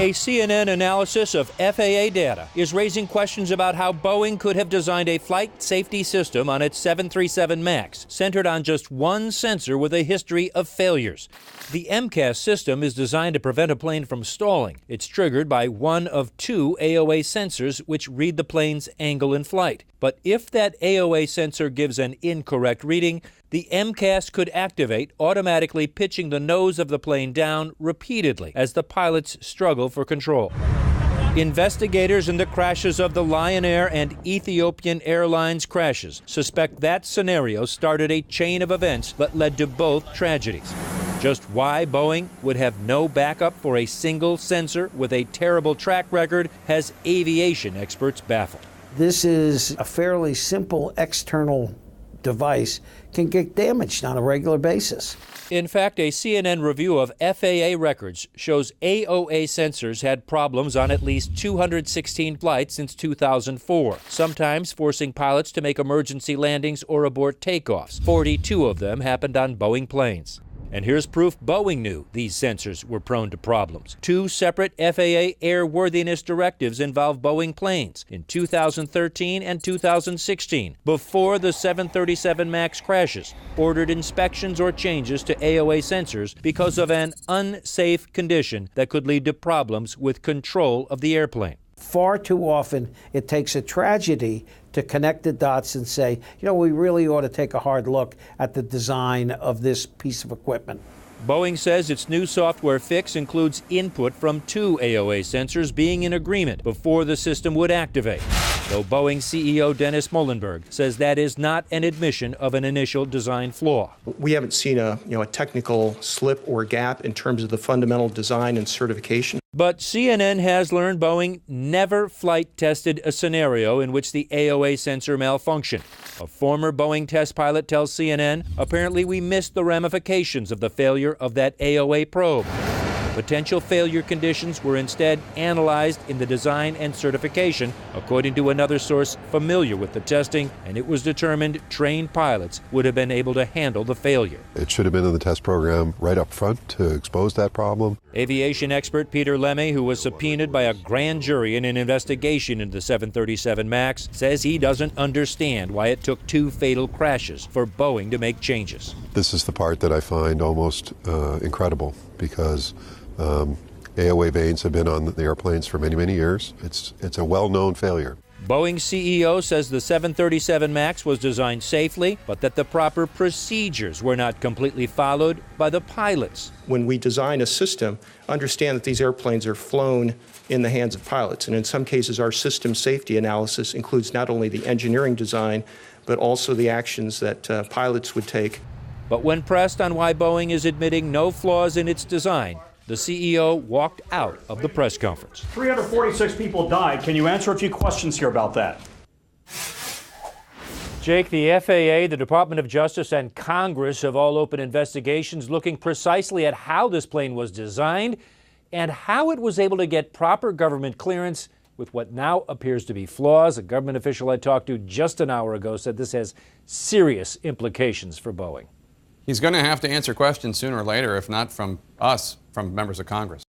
A CNN analysis of FAA data is raising questions about how Boeing could have designed a flight safety system on its 737 MAX centered on just one sensor with a history of failures. The MCAS system is designed to prevent a plane from stalling. It's triggered by one of two AOA sensors which read the plane's angle in flight. But if that AOA sensor gives an incorrect reading, the MCAS could activate, automatically pitching the nose of the plane down repeatedly as the pilots struggle for control. Investigators in the crashes of the Lion Air and Ethiopian Airlines crashes suspect that scenario started a chain of events that led to both tragedies. Just why Boeing would have no backup for a single sensor with a terrible track record has aviation experts baffled. This is a fairly simple external device, can get damaged on a regular basis. In fact, a CNN review of FAA records shows AOA sensors had problems on at least 216 flights since 2004, sometimes forcing pilots to make emergency landings or abort takeoffs. 42 of them happened on Boeing planes. And here's proof Boeing knew these sensors were prone to problems. Two separate FAA airworthiness directives involve Boeing planes in 2013 and 2016, before the 737 MAX crashes, ordered inspections or changes to AOA sensors because of an unsafe condition that could lead to problems with control of the airplane. Far too often, it takes a tragedy to connect the dots and say, we really ought to take a hard look at the design of this piece of equipment. Boeing says its new software fix includes input from two AOA sensors being in agreement before the system would activate, though Boeing CEO Dennis Muilenburg says that is not an admission of an initial design flaw. We haven't seen a technical slip or gap in terms of the fundamental design and certification. But CNN has learned Boeing never flight tested a scenario in which the AOA sensor malfunctioned. A former Boeing test pilot tells CNN, apparently we missed the ramifications of the failure of that AOA probe. Potential failure conditions were instead analyzed in the design and certification, according to another source familiar with the testing, and it was determined trained pilots would have been able to handle the failure. It should have been in the test program right up front to expose that problem. Aviation expert Peter Lemmy, who was subpoenaed by a grand jury in an investigation into the 737 MAX, says he doesn't understand why it took two fatal crashes for Boeing to make changes. This is the part that I find almost incredible, because AOA vanes have been on the airplanes for many, many years. It's a well-known failure. Boeing CEO says the 737 MAX was designed safely, but that the proper procedures were not completely followed by the pilots. When we design a system, understand that these airplanes are flown in the hands of pilots. And in some cases, our system safety analysis includes not only the engineering design, but also the actions that pilots would take. But when pressed on why Boeing is admitting no flaws in its design, the CEO walked out of the press conference. 346 people died. Can you answer a few questions here about that? Jake, the FAA, the Department of Justice, and Congress have all opened investigations looking precisely at how this plane was designed and how it was able to get proper government clearance with what now appears to be flaws. A government official I talked to just an hour ago said this has serious implications for Boeing. He's going to have to answer questions sooner or later, if not from us, from members of Congress.